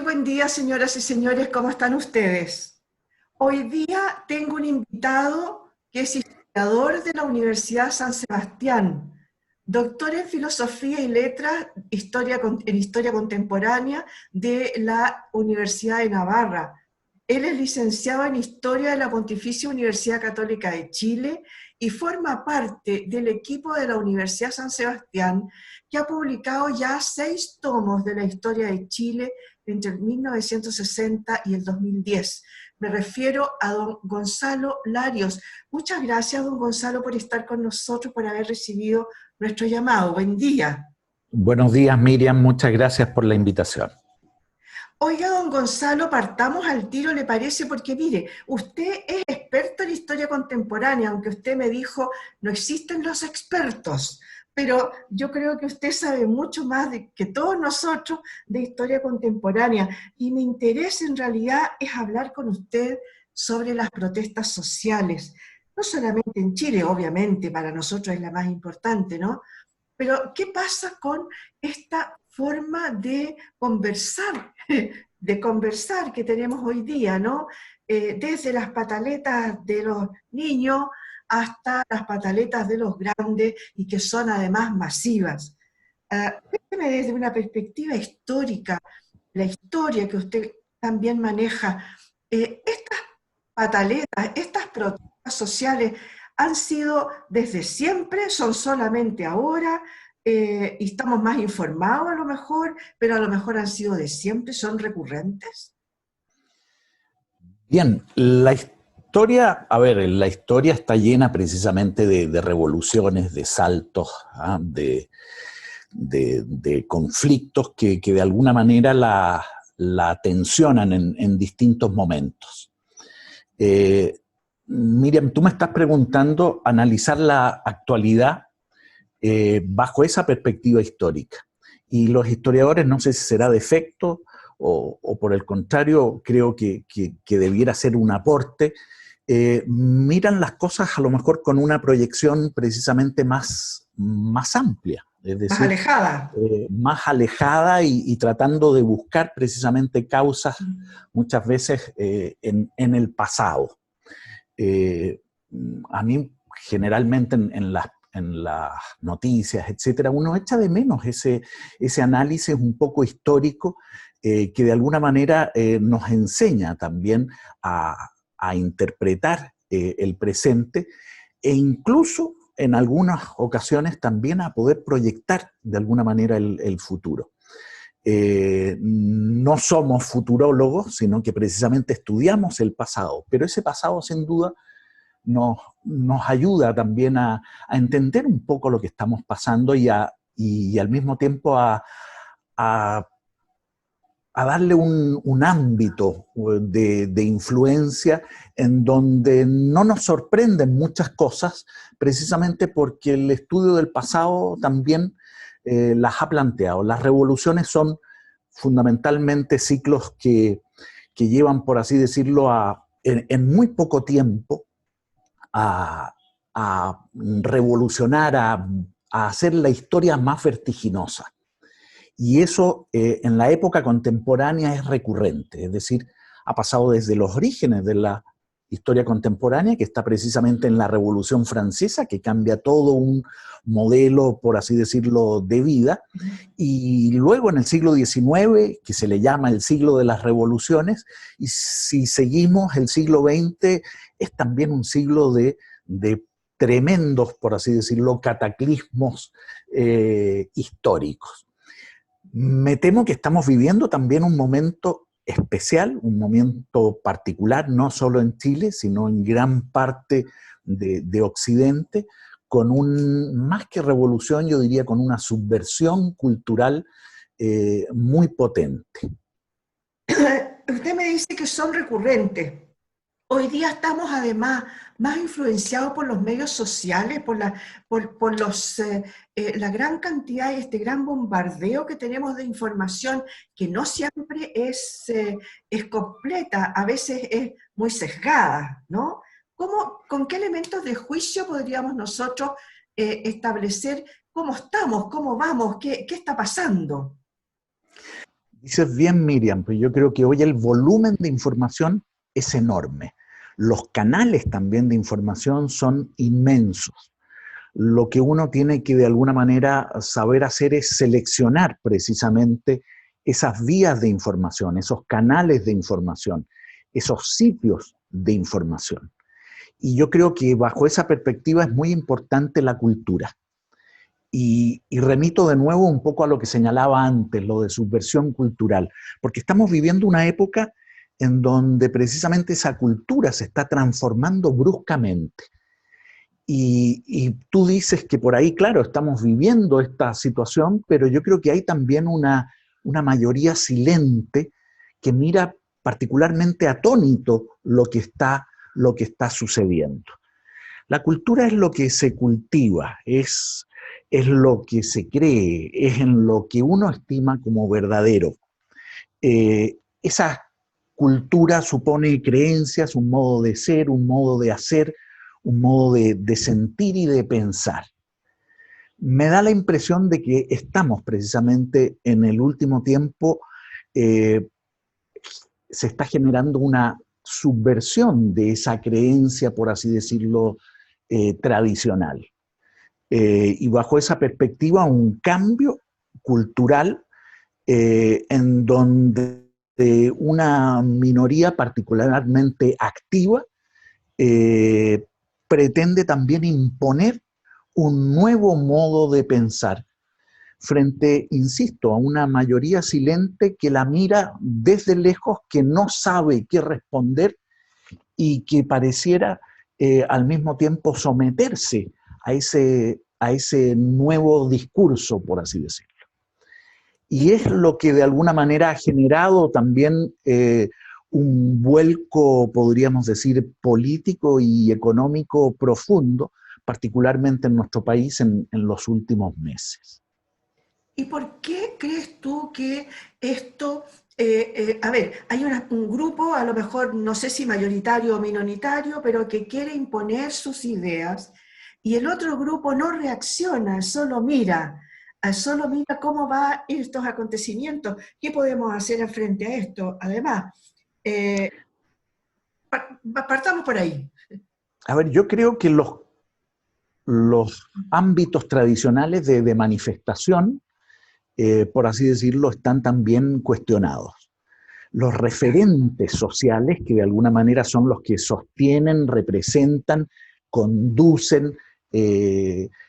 buen día, señoras y señores, ¿cómo están ustedes? Hoy día tengo un invitado que es historiador de la Universidad San Sebastián, doctor en Filosofía y Letras, en Historia Contemporánea de la Universidad de Navarra. Él es licenciado en Historia de la Pontificia Universidad Católica de Chile y forma parte del equipo de la Universidad San Sebastián, que ha publicado ya 6 tomos de la historia de Chile entre el 1960 y el 2010. Me refiero a don Gonzalo Larios. Muchas gracias, don Gonzalo, por estar con nosotros, por haber recibido nuestro llamado. Buen día. Buenos días, Miriam. Muchas gracias por la invitación. Oiga, don Gonzalo, partamos al tiro, ¿le parece? Porque mire, usted es experto en historia contemporánea, aunque usted me dijo, no existen los expertos, pero yo creo que usted sabe mucho más que todos nosotros de historia contemporánea, y mi interés en realidad es hablar con usted sobre las protestas sociales, no solamente en Chile, obviamente, para nosotros es la más importante, ¿no? Pero, ¿qué pasa con esta forma de conversar, de conversar que tenemos hoy día, ¿no? Desde las pataletas de los niños hasta las pataletas de los grandes y que son además masivas. Cuénteme desde una perspectiva histórica, la historia que usted también maneja, estas pataletas, estas protestas sociales han sido desde siempre, son solamente ahora, y estamos más informados a lo mejor, pero a lo mejor han sido de siempre, son recurrentes. Bien, la historia, la historia está llena precisamente de revoluciones, de saltos, de conflictos que de alguna manera la tensionan en distintos momentos. Miriam, tú me estás preguntando analizar la actualidad bajo esa perspectiva histórica. Y los historiadores, no sé si será defecto o por el contrario, creo que debiera ser un aporte, miran las cosas a lo mejor con una proyección precisamente más amplia, es Más decir, alejada. más alejada y tratando de buscar precisamente causas muchas veces en el pasado. Eh, a mí generalmente en las noticias, etcétera, uno echa de menos ese análisis un poco histórico que de alguna manera nos enseña también a interpretar el presente e incluso en algunas ocasiones también a poder proyectar de alguna manera el futuro. No somos futurólogos, sino que precisamente estudiamos el pasado, pero ese pasado sin duda nos ayuda también a entender un poco lo que estamos pasando y al mismo tiempo a darle un ámbito de influencia en donde no nos sorprenden muchas cosas, precisamente porque el estudio del pasado también las ha planteado. Las revoluciones son fundamentalmente ciclos que llevan, por así decirlo, en muy poco tiempo a revolucionar, a hacer la historia más vertiginosa. Y eso en la época contemporánea es recurrente, es decir, ha pasado desde los orígenes de la historia contemporánea, que está precisamente en la Revolución Francesa, que cambia todo un modelo, por así decirlo, de vida, y luego en el siglo XIX, que se le llama el siglo de las revoluciones, y si seguimos el siglo XX, es también un siglo de tremendos, por así decirlo, cataclismos históricos. Me temo que estamos viviendo también un momento especial, un momento particular, no solo en Chile, sino en gran parte de Occidente, con más que revolución, yo diría con una subversión cultural muy potente. Usted me dice que son recurrentes. Hoy día estamos además más influenciados por los medios sociales, la gran cantidad y este gran bombardeo que tenemos de información que no siempre es completa, a veces es muy sesgada, ¿no? ¿Con qué elementos de juicio podríamos nosotros establecer cómo estamos, cómo vamos, qué está pasando? Dices bien, Miriam, pero yo creo que hoy el volumen de información es enorme. Los canales también de información son inmensos. Lo que uno tiene que de alguna manera saber hacer es seleccionar precisamente esas vías de información, esos canales de información, esos sitios de información. Y yo creo que bajo esa perspectiva es muy importante la cultura. Y remito de nuevo un poco a lo que señalaba antes, lo de subversión cultural, porque estamos viviendo una época en donde precisamente esa cultura se está transformando bruscamente. Y tú dices que por ahí, claro, estamos viviendo esta situación, pero yo creo que hay también una mayoría silente que mira particularmente atónito lo que está sucediendo. La cultura es lo que se cultiva, es lo que se cree, es en lo que uno estima como verdadero. Esa cultura supone creencias, un modo de ser, un modo de hacer, un modo de sentir y de pensar. Me da la impresión de que estamos precisamente en el último tiempo, se está generando una subversión de esa creencia, por así decirlo, tradicional. Y bajo esa perspectiva, un cambio cultural en donde una minoría particularmente activa pretende también imponer un nuevo modo de pensar frente, insisto, a una mayoría silente que la mira desde lejos, que no sabe qué responder y que pareciera al mismo tiempo someterse a ese nuevo discurso, por así decirlo. Y es lo que de alguna manera ha generado también un vuelco, podríamos decir, político y económico profundo, particularmente en nuestro país en los últimos meses. ¿Y por qué crees tú que esto, a ver, hay un grupo, a lo mejor no sé si mayoritario o minoritario, pero que quiere imponer sus ideas y el otro grupo no reacciona, solo mira cómo van a ir estos acontecimientos, qué podemos hacer frente a esto? Además, eh, partamos por ahí. A ver, yo creo que los ámbitos tradicionales de manifestación, por así decirlo, están también cuestionados. Los referentes sociales, que de alguna manera son los que sostienen, representan, conducen,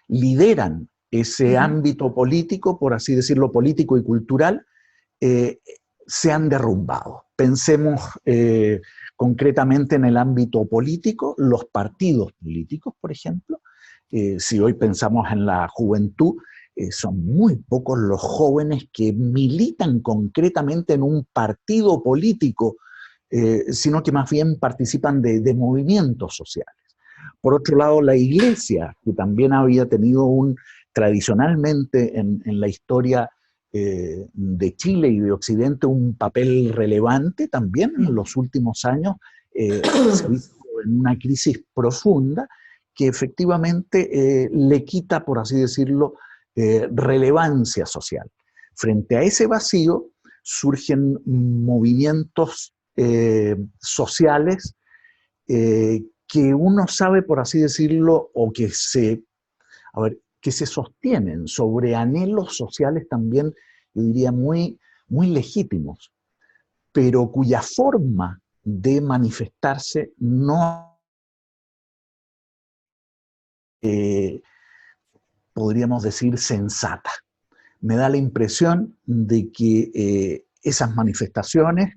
lideran ese ámbito político, por así decirlo, político y cultural, eh, se han derrumbado. Pensemos concretamente en el ámbito político, los partidos políticos, por ejemplo. Si hoy pensamos en la juventud, son muy pocos los jóvenes que militan concretamente en un partido político, sino que más bien participan de movimientos sociales. Por otro lado, la Iglesia, que también había tenido tradicionalmente en la historia de Chile y de Occidente un papel relevante, también en los últimos años se ha visto en una crisis profunda que efectivamente le quita, por así decirlo, relevancia social. Frente a ese vacío surgen movimientos sociales que uno sabe, por así decirlo, o que se sostienen sobre anhelos sociales también, yo diría, muy legítimos, pero cuya forma de manifestarse no podríamos decir sensata. Me da la impresión de que esas manifestaciones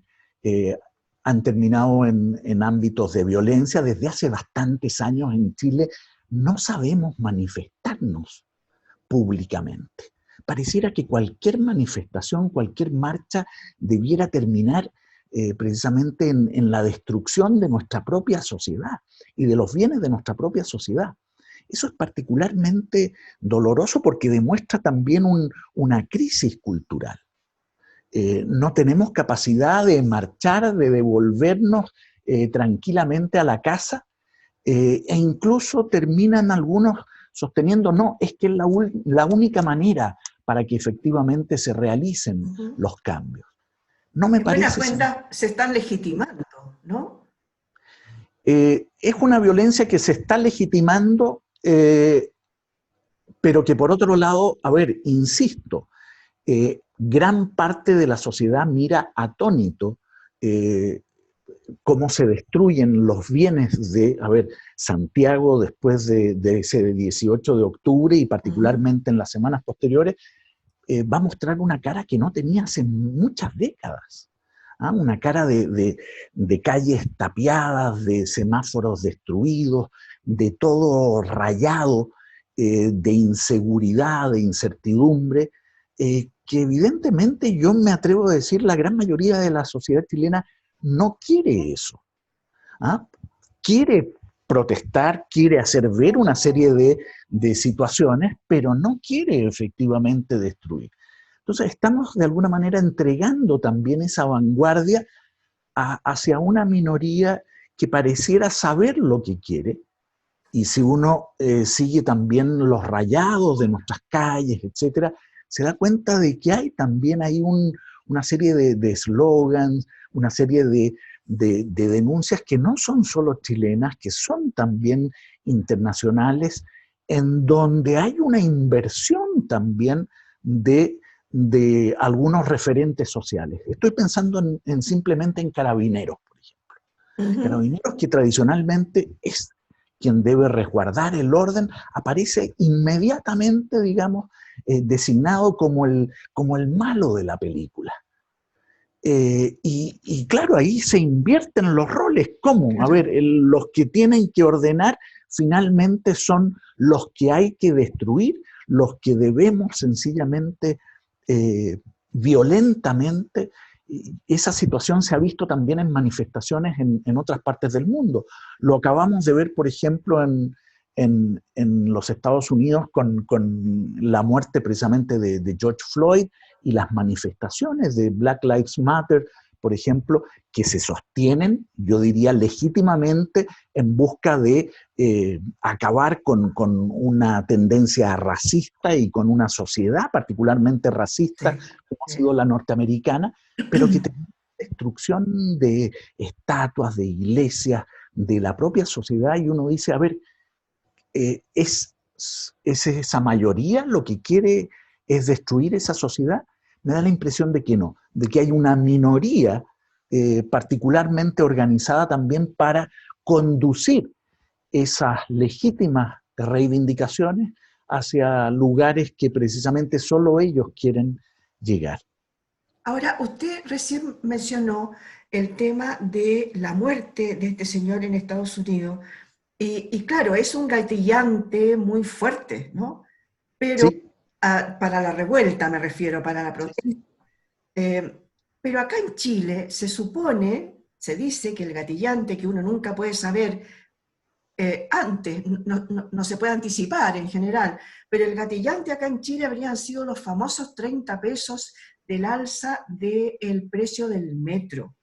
han terminado en ámbitos de violencia. Desde hace bastantes años en Chile no sabemos manifestarnos públicamente. Pareciera que cualquier manifestación, cualquier marcha debiera terminar precisamente en la destrucción de nuestra propia sociedad y de los bienes de nuestra propia sociedad. Eso es particularmente doloroso porque demuestra también una crisis cultural. No tenemos capacidad de marchar, de devolvernos tranquilamente a la casa, e incluso terminan algunos sosteniendo, no, es que es la única manera para que efectivamente se realicen los cambios. No me En buena parece. cuenta se están legitimando, ¿no? Es una violencia que se está legitimando, pero que por otro lado, a ver, insisto, gran parte de la sociedad mira atónito eh, cómo se destruyen los bienes de, a ver, Santiago después de ese 18 de octubre y Ujú. particularmente en las semanas posteriores, va a mostrar una cara que no tenía hace muchas décadas. ¿Ah? Una cara de calles tapiadas, de semáforos destruidos, de todo rayado, de inseguridad, de incertidumbre, que evidentemente yo me atrevo a decir la gran mayoría de la sociedad chilena no quiere eso. ¿Ah? Quiere protestar, quiere hacer ver una serie de situaciones, pero no quiere efectivamente destruir. Entonces estamos de alguna manera entregando también esa vanguardia hacia una minoría que pareciera saber lo que quiere, y si uno sigue también los rayados de nuestras calles, etcétera, se da cuenta de que hay también hay una serie de slogans, una serie de denuncias que no son solo chilenas, que son también internacionales, en donde hay una inversión también de algunos referentes sociales. Estoy pensando simplemente en Carabineros, por ejemplo. Ujú. Carabineros, que tradicionalmente es quien debe resguardar el orden, aparece inmediatamente, digamos, designado como el malo de la película. Y claro, ahí se invierten los roles. ¿Cómo? A Claro. ver, los que tienen que ordenar finalmente son los que hay que destruir, los que debemos sencillamente, eh, violentamente. Esa situación se ha visto también en manifestaciones en otras partes del mundo. Lo acabamos de ver, por ejemplo, en los Estados Unidos con la muerte precisamente de George Floyd, y las manifestaciones de Black Lives Matter, por ejemplo, que se sostienen, yo diría, legítimamente en busca de acabar con una tendencia racista y con una sociedad particularmente racista Sí, como ha sido sí. la norteamericana, pero que tiene destrucción de estatuas, de iglesias, de la propia sociedad, y uno dice, a ver, ¿es esa mayoría lo que quiere es destruir esa sociedad? Me da la impresión de que no, de que hay una minoría particularmente organizada también para conducir esas legítimas reivindicaciones hacia lugares que precisamente solo ellos quieren llegar. Ahora, usted recién mencionó el tema de la muerte de este señor en Estados Unidos. Y claro, es un gatillante muy fuerte, ¿no? Pero Sí, para la revuelta me refiero, para la sí, protesta. sí. Eh, pero acá en Chile se supone, se dice que el gatillante, que uno nunca puede saber antes, no se puede anticipar en general, pero el gatillante acá en Chile habrían sido los famosos 30 pesos del alza del precio del metro.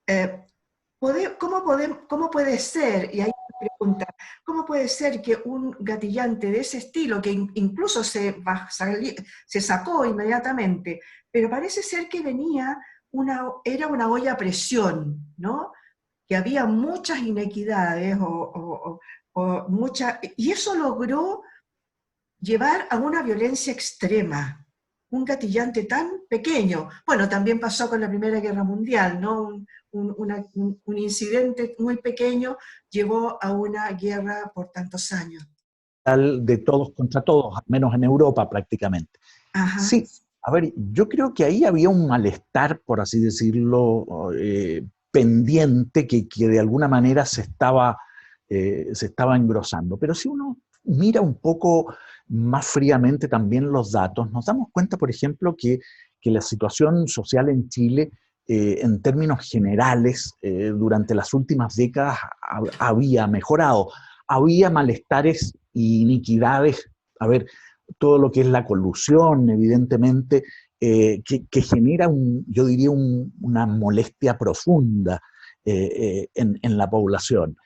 Eh, ¿Cómo puede ser? Y ahí me pregunta, ¿cómo puede ser que un gatillante de ese estilo, que incluso se sacó inmediatamente, pero parece ser que era una olla a presión, ¿no? Que había muchas inequidades y eso logró llevar a una violencia extrema, un gatillante tan pequeño. Bueno, también pasó con la Primera Guerra Mundial, ¿no? Un incidente muy pequeño llevó a una guerra por tantos años. De todos contra todos, al menos en Europa prácticamente. Ajá. Sí, a ver, yo creo que ahí había un malestar, por así decirlo, pendiente que de alguna manera se estaba engrosando. Pero si uno mira un poco más fríamente también los datos, nos damos cuenta, por ejemplo, que la situación social en Chile, en términos generales, durante las últimas décadas había mejorado. Había malestares y iniquidades, a ver, todo lo que es la colusión, evidentemente, que genera, yo diría, una molestia profunda en la población.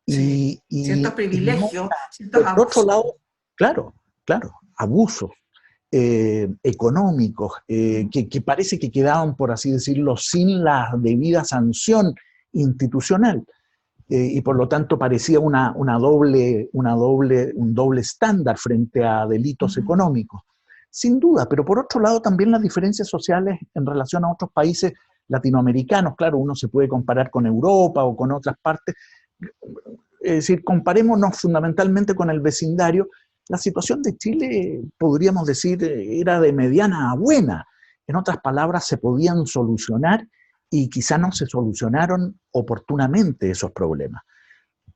Sí. Ciertos Y no, privilegios, ciertos por otro abusos. lado, claro, claro, abusos. económicos, que parece que quedaban, por así decirlo, sin la debida sanción institucional. Y por lo tanto parecía un doble estándar frente a delitos económicos. Sin duda, pero por otro lado también las diferencias sociales en relación a otros países latinoamericanos. Claro, uno se puede comparar con Europa o con otras partes. Es decir, comparémonos fundamentalmente con el vecindario. La situación de Chile, podríamos decir, era de mediana a buena. En otras palabras, se podían solucionar y quizá no se solucionaron oportunamente esos problemas.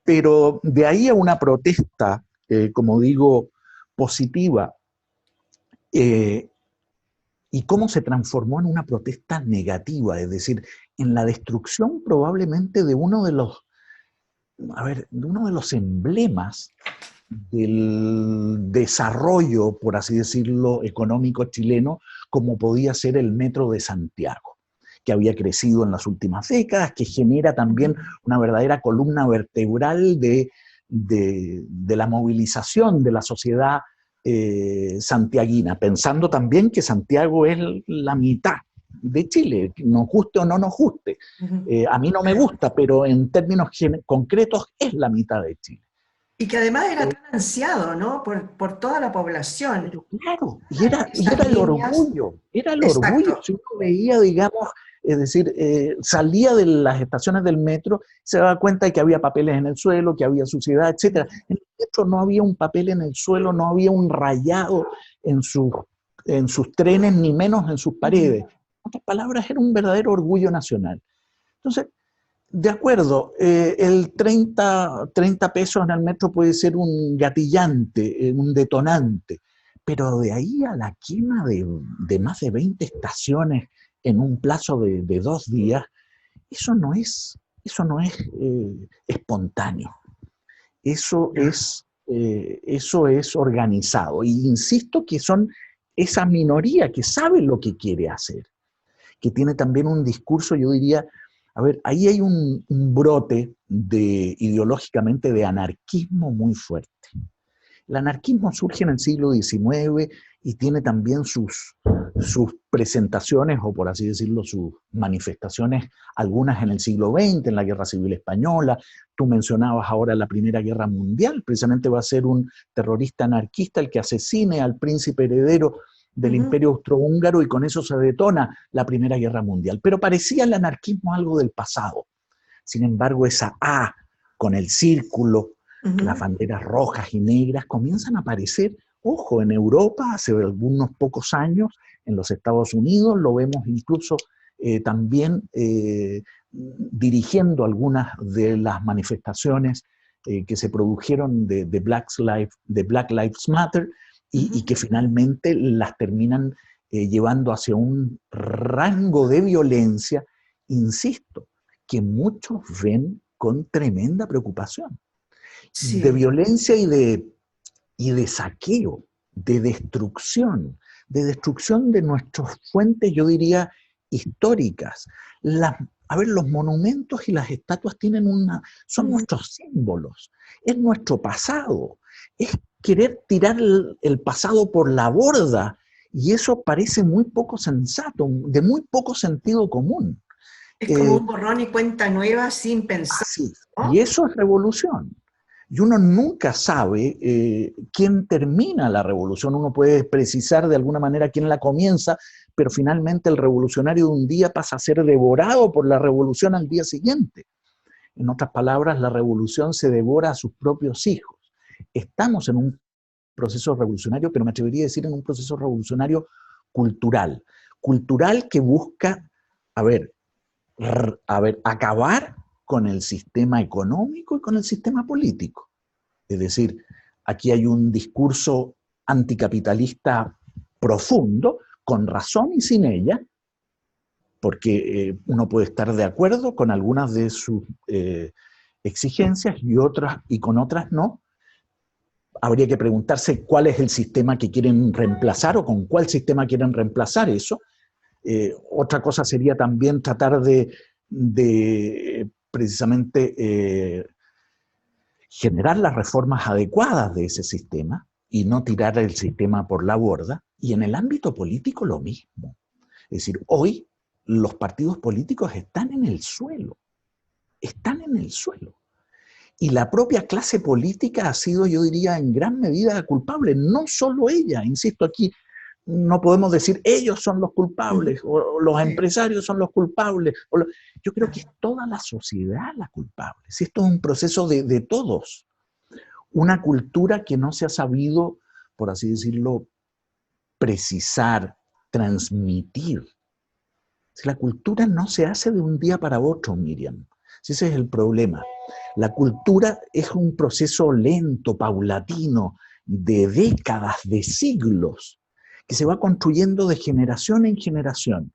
Pero de ahí a una protesta, como digo, positiva, y cómo se transformó en una protesta negativa, es decir, en la destrucción probablemente de uno de los, de uno de los emblemas del desarrollo, por así decirlo, económico chileno, como podía ser el Metro de Santiago, que había crecido en las últimas décadas, que genera también una verdadera columna vertebral de la movilización de la sociedad santiaguina, pensando también que Santiago es la mitad de Chile, nos guste o no nos guste. A mí no me gusta, pero en términos concretos es la mitad de Chile. Y que además era tan ansiado, ¿no? Por toda la población. Pero claro, Esas líneas, era el orgullo. exacto. Si uno veía, digamos, es decir, salía de las estaciones del metro, se daba cuenta de que había papeles en el suelo, que había suciedad, etc. En el metro no había un papel en el suelo, no había un rayado en sus trenes, ni menos en sus paredes. En otras palabras, era un verdadero orgullo nacional. Entonces, de acuerdo, el 30 pesos en el metro puede ser un gatillante, un detonante, pero de ahí a la quema de más de 20 estaciones en un plazo de 2 días, eso no es espontáneo, eso es organizado. Y insisto que son esa minoría que sabe lo que quiere hacer, que tiene también un discurso, yo diría, a ver, ahí hay un brote ideológicamente de anarquismo muy fuerte. El anarquismo surge en el siglo XIX y tiene también sus presentaciones, o por así decirlo, sus manifestaciones, algunas en el siglo XX, en la Guerra Civil Española. Tú mencionabas ahora la Primera Guerra Mundial, precisamente va a ser un terrorista anarquista el que asesine al príncipe heredero del Imperio Austrohúngaro, y con eso se detona la Primera Guerra Mundial. Pero parecía el anarquismo algo del pasado. Sin embargo, esa A con el círculo, las banderas rojas y negras comienzan a aparecer, ojo, en Europa hace algunos pocos años, en los Estados Unidos, lo vemos incluso también dirigiendo algunas de las manifestaciones que se produjeron de Black Lives Matter, y que finalmente las terminan llevando hacia un rango de violencia, insisto, que muchos ven con tremenda preocupación. De Sí. violencia y de saqueo, de destrucción de nuestras fuentes, yo diría, históricas. Los monumentos y las estatuas son nuestros símbolos, es nuestro pasado, es querer tirar el pasado por la borda, y eso parece muy poco sensato, de muy poco sentido común. Es como un borrón y cuenta nueva sin pensar, Así, y ¿no? eso es revolución. Y uno nunca sabe quién termina la revolución. Uno puede precisar de alguna manera quién la comienza, pero finalmente el revolucionario de un día pasa a ser devorado por la revolución al día siguiente. En otras palabras, la revolución se devora a sus propios hijos. Estamos en un proceso revolucionario, pero me atrevería a decir en un proceso revolucionario cultural. Cultural que busca, a ver, acabar con el sistema económico y con el sistema político. Es decir, aquí hay un discurso anticapitalista profundo, con razón y sin ella, porque uno puede estar de acuerdo con algunas de sus exigencias y con otras no. Habría que preguntarse cuál es el sistema que quieren reemplazar o con cuál sistema quieren reemplazar eso. Otra cosa sería también tratar de precisamente generar las reformas adecuadas de ese sistema y no tirar el sistema por la borda. Y en el ámbito político lo mismo. Es decir, hoy los partidos políticos están en el suelo, están en el suelo. Y la propia clase política ha sido, yo diría, en gran medida culpable, no solo ella, insisto aquí, no podemos decir ellos son los culpables o los empresarios son los culpables. Yo creo que es toda la sociedad la culpable. Si esto es un proceso de todos, una cultura que no se ha sabido, por así decirlo, precisar, transmitir. Si la cultura no se hace de un día para otro, Miriam, si ese es el problema. La cultura es un proceso lento, paulatino, de décadas, de siglos, que se va construyendo de generación en generación.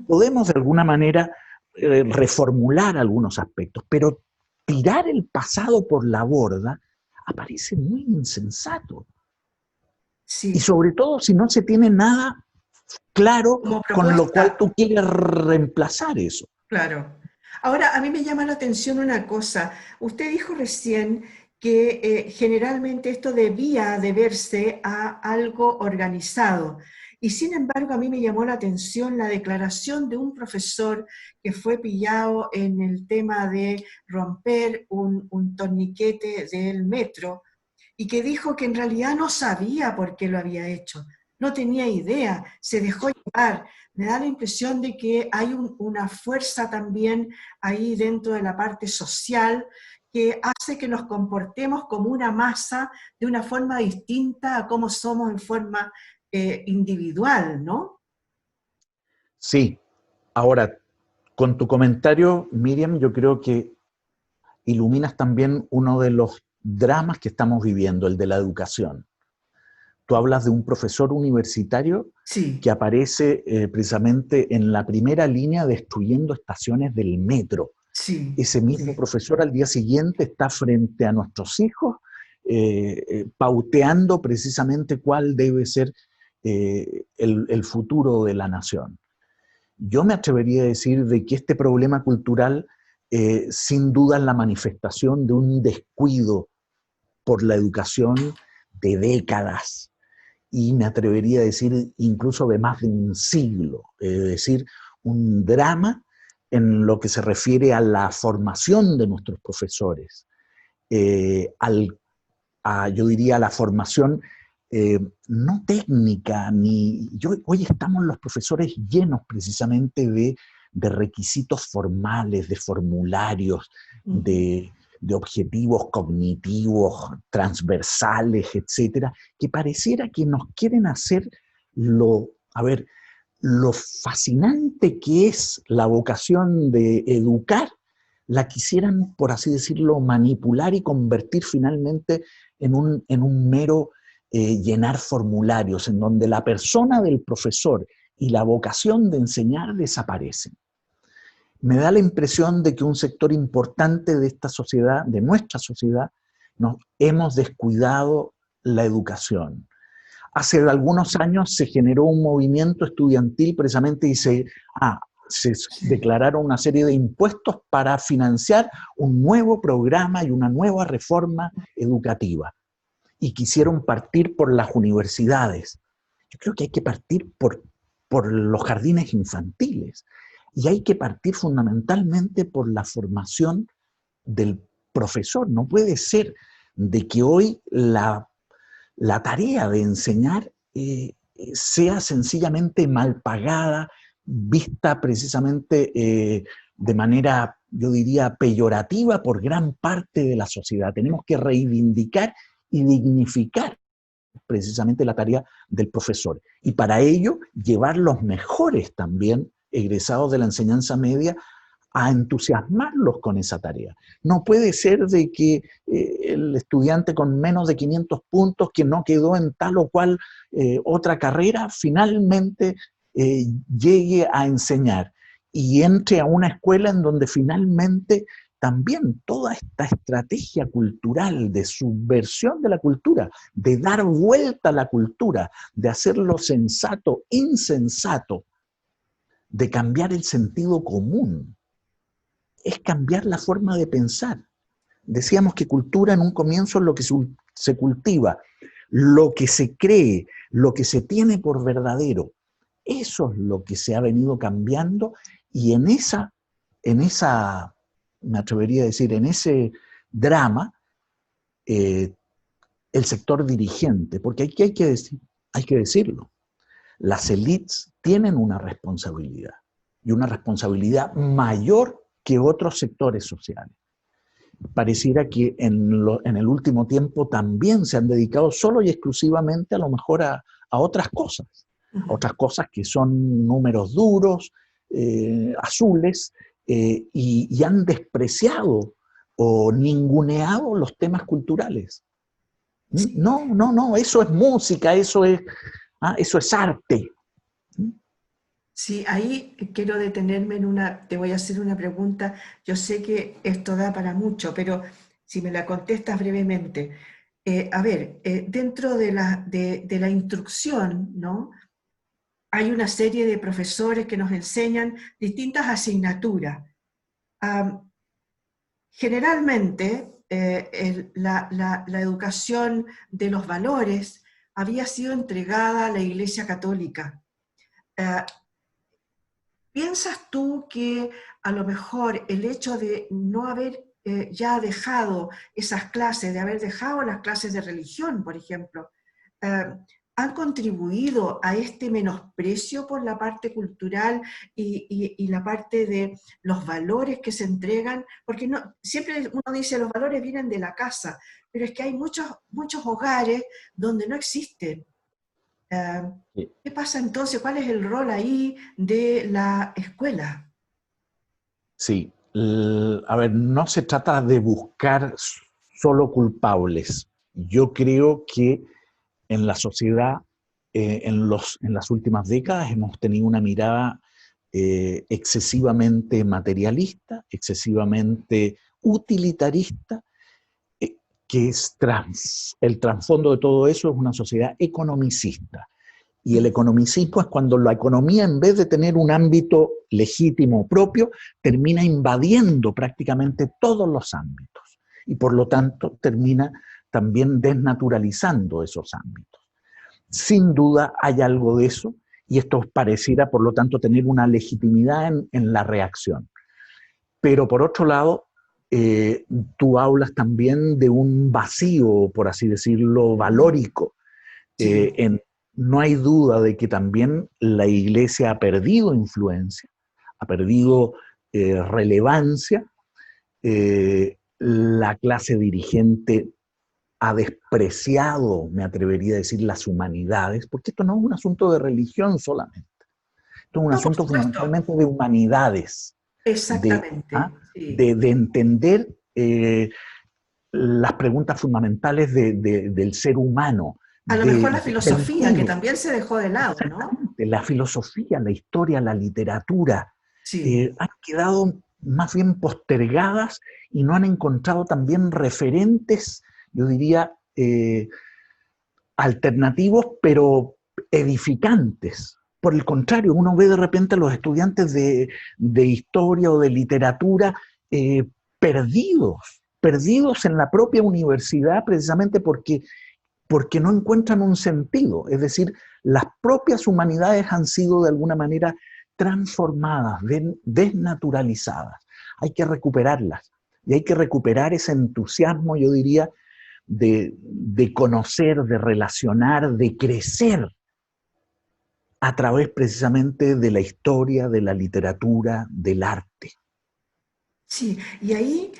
Podemos de alguna manera reformular algunos aspectos, pero tirar el pasado por la borda aparece muy insensato. Sí. Y sobre todo si no se tiene nada claro con lo cual tú quieres reemplazar eso. Claro. Ahora, a mí me llama la atención una cosa. Usted dijo recién que generalmente esto debía deberse a algo organizado. Y sin embargo, a mí me llamó la atención la declaración de un profesor que fue pillado en el tema de romper un torniquete del metro y que dijo que en realidad no sabía por qué lo había hecho, no tenía idea, se dejó llevar. Me da la impresión de que hay una fuerza también ahí dentro de la parte social que hace que nos comportemos como una masa de una forma distinta a cómo somos en forma individual, ¿no? Sí. Ahora, con tu comentario, Miriam, yo creo que iluminas también uno de los dramas que estamos viviendo, el de la educación. Tú hablas de un profesor universitario que aparece precisamente en la primera línea destruyendo estaciones del metro. Ese mismo profesor al día siguiente está frente a nuestros hijos pauteando precisamente cuál debe ser el futuro de la nación. Yo me atrevería a decir de que este problema cultural sin duda es la manifestación de un descuido por la educación de décadas, y me atrevería a decir incluso de más de un siglo, es decir, un drama en lo que se refiere a la formación de nuestros profesores, yo diría a la formación no técnica, hoy estamos los profesores llenos precisamente de requisitos formales, de formularios, de objetivos cognitivos transversales, etcétera, que pareciera que nos quieren hacer lo fascinante que es la vocación de educar, la quisieran, por así decirlo, manipular y convertir finalmente en un mero llenar formularios, en donde la persona del profesor y la vocación de enseñar desaparecen. Me da la impresión de que un sector importante de esta sociedad, de nuestra sociedad, nos hemos descuidado la educación. Hace algunos años se generó un movimiento estudiantil precisamente y se declararon una serie de impuestos para financiar un nuevo programa y una nueva reforma educativa. Y quisieron partir por las universidades. Yo creo que hay que partir por los jardines infantiles. Y hay que partir fundamentalmente por la formación del profesor. No puede ser de que hoy la tarea de enseñar sea sencillamente mal pagada, vista precisamente de manera, yo diría, peyorativa por gran parte de la sociedad. Tenemos que reivindicar y dignificar precisamente la tarea del profesor. Y para ello, llevar los mejores también egresados de la enseñanza media a entusiasmarlos con esa tarea. No puede ser de que el estudiante con menos de 500 puntos que no quedó en tal o cual otra carrera finalmente llegue a enseñar y entre a una escuela en donde finalmente también toda esta estrategia cultural de subversión de la cultura, de dar vuelta a la cultura, de hacerlo sensato, insensato, de cambiar el sentido común, es cambiar la forma de pensar. Decíamos que cultura en un comienzo es lo que se cultiva, lo que se cree, lo que se tiene por verdadero. Eso es lo que se ha venido cambiando y me atrevería a decir, en ese drama, el sector dirigente, porque aquí hay que decirlo, las élites tienen una responsabilidad y una responsabilidad mayor que otros sectores sociales. Pareciera que en el último tiempo también se han dedicado solo y exclusivamente a lo mejor a otras cosas que son números duros, azules, y han despreciado o ninguneado los temas culturales. No, no, no, eso es música, eso es arte. Sí, ahí quiero detenerme te voy a hacer una pregunta. Yo sé que esto da para mucho, pero si me la contestas brevemente. A ver, dentro de la instrucción, ¿no? Hay una serie de profesores que nos enseñan distintas asignaturas. Generalmente, la educación de los valores había sido entregada a la Iglesia Católica. ¿Piensas tú que a lo mejor el hecho de no haber ya dejado esas clases, de haber dejado las clases de religión, por ejemplo, eh, han contribuido a este menosprecio por la parte cultural y la parte de los valores que se entregan? Porque no, siempre uno dice los valores vienen de la casa, pero es que hay muchos hogares donde no existen. ¿Qué pasa entonces? ¿Cuál es el rol ahí de la escuela? Sí, a ver, no se trata de buscar solo culpables. Yo creo que en la sociedad, en las últimas décadas, hemos tenido una mirada excesivamente materialista, excesivamente utilitarista, que el trasfondo de todo eso es una sociedad economicista. Y el economicismo es cuando la economía, en vez de tener un ámbito legítimo propio, termina invadiendo prácticamente todos los ámbitos. Y por lo tanto termina también desnaturalizando esos ámbitos. Sin duda hay algo de eso, y esto pareciera, por lo tanto, tener una legitimidad en la reacción. Pero por otro lado, tú hablas también de un vacío, por así decirlo, valórico. Sí. No hay duda de que también la Iglesia ha perdido influencia, ha perdido relevancia, la clase dirigente ha despreciado, me atrevería a decir, las humanidades, porque esto no es un asunto de religión solamente, esto es un No, por asunto supuesto. fundamentalmente de humanidades, de, Exactamente. Sí. de entender las preguntas fundamentales del ser humano, A lo mejor la del filosofía, que sentido. también se dejó de lado, ¿no? Exactamente, la filosofía, la historia, la literatura Sí. han quedado más bien postergadas y no han encontrado también referentes, yo diría, alternativos, pero edificantes. Por el contrario, uno ve de repente a los estudiantes de historia o de literatura eh, perdidos en la propia universidad precisamente porque no encuentran un sentido. Es decir, las propias humanidades han sido de alguna manera transformadas, desnaturalizadas. Hay que recuperarlas y hay que recuperar ese entusiasmo, yo diría, de conocer, de relacionar, de crecer a través precisamente de la historia, de la literatura, del arte. Sí, y ahí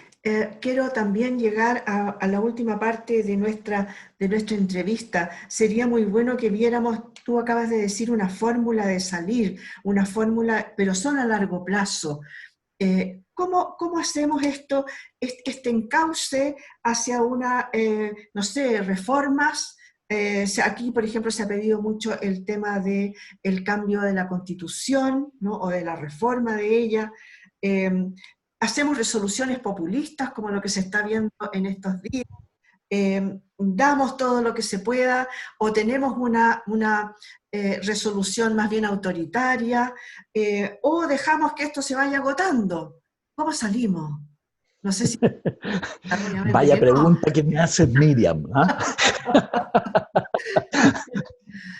quiero también llegar a la última parte de nuestra entrevista. Sería muy bueno que viéramos, tú acabas de decir una fórmula de salir, una fórmula, pero son a largo plazo. ¿Cómo hacemos esto, este encauce hacia no sé, reformas? Aquí, por ejemplo, se ha pedido mucho el tema del cambio de la Constitución, ¿no? O de la reforma de ella. Eh, Hacemos resoluciones populistas, como lo que se está viendo en estos días. Damos todo lo que se pueda, o tenemos una resolución más bien autoritaria, o dejamos que esto se vaya agotando. ¿Cómo salimos? No sé si obviamente Vaya que no. pregunta que me hace Miriam. ¿Ah?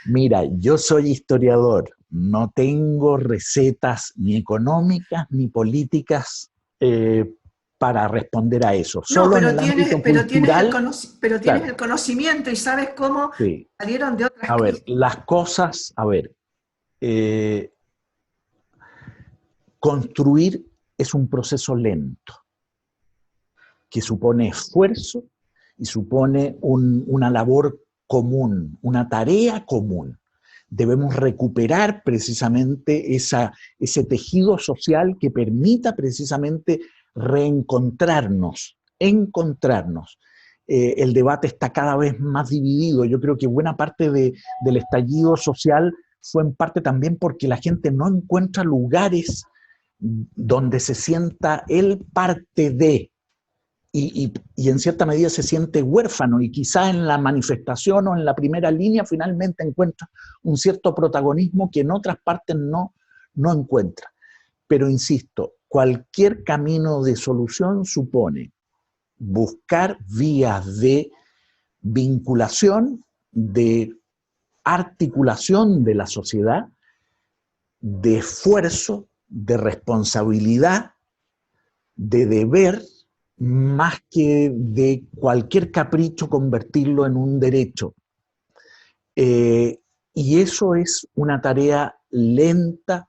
Mira, yo soy historiador, no tengo recetas ni económicas ni políticas para responder a eso. No, Solo en el ámbito cultural, pero tienes claro, el conocimiento y sabes cómo sí. salieron de otras A ver, crisis. las cosas, a ver, eh, construir es un proceso lento que supone esfuerzo y supone una labor común, una tarea común. Debemos recuperar precisamente ese tejido social que permita precisamente reencontrarnos, encontrarnos. El debate está cada vez más dividido. Yo creo que buena parte del estallido social fue en parte también porque la gente no encuentra lugares donde se sienta él parte de, y en cierta medida se siente huérfano y quizá en la manifestación o en la primera línea finalmente encuentra un cierto protagonismo que en otras partes no encuentra. Pero insisto, cualquier camino de solución supone buscar vías de vinculación, de articulación de la sociedad, de esfuerzo, de responsabilidad, de deber, más que de cualquier capricho convertirlo en un derecho. Y eso es una tarea lenta,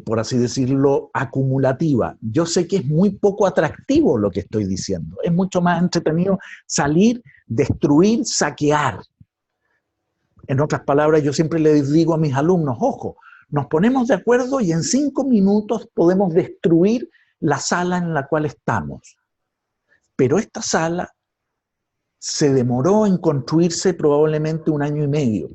por así decirlo, acumulativa. Yo sé que es muy poco atractivo lo que estoy diciendo. Es mucho más entretenido salir, destruir, saquear. En otras palabras, yo siempre les digo a mis alumnos, ojo, nos ponemos de acuerdo y en 5 minutos podemos destruir la sala en la cual estamos. Pero esta sala se demoró en construirse probablemente 1 año y medio.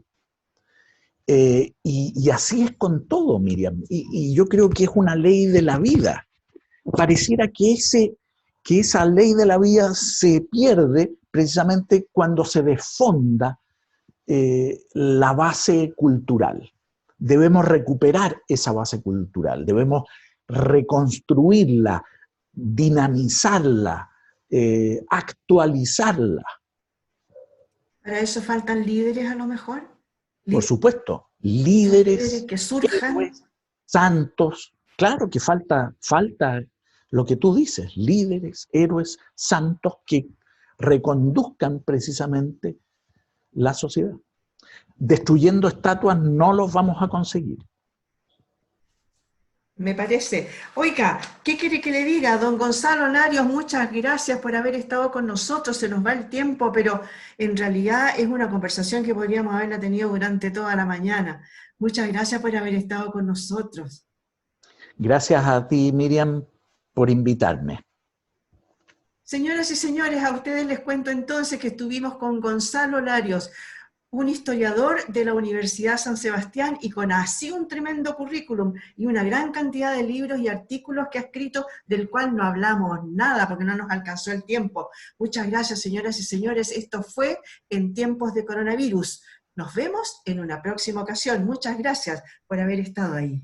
Y así es con todo, Miriam. Y yo creo que es una ley de la vida. Pareciera que esa ley de la vida se pierde precisamente cuando se desfonda la base cultural. Debemos recuperar esa base cultural, debemos reconstruirla, dinamizarla, actualizarla. Para eso faltan líderes a lo mejor, Por líderes, supuesto, líderes líderes, que surjan. héroes, santos. Claro que falta lo que tú dices, líderes, héroes, santos que reconduzcan precisamente la sociedad. Destruyendo estatuas no los vamos a conseguir. Me parece. Oiga, ¿qué quiere que le diga? Don Gonzalo Larios, muchas gracias por haber estado con nosotros. Se nos va el tiempo, pero en realidad es una conversación que podríamos haberla tenido durante toda la mañana. Muchas gracias por haber estado con nosotros. Gracias a ti, Miriam, por invitarme. Señoras y señores, a ustedes les cuento entonces que estuvimos con Gonzalo Larios, un historiador de la Universidad San Sebastián y con así un tremendo currículum y una gran cantidad de libros y artículos que ha escrito, del cual no hablamos nada porque no nos alcanzó el tiempo. Muchas gracias, señoras y señores. Esto fue En Tiempos de Coronavirus. Nos vemos en una próxima ocasión. Muchas gracias por haber estado ahí.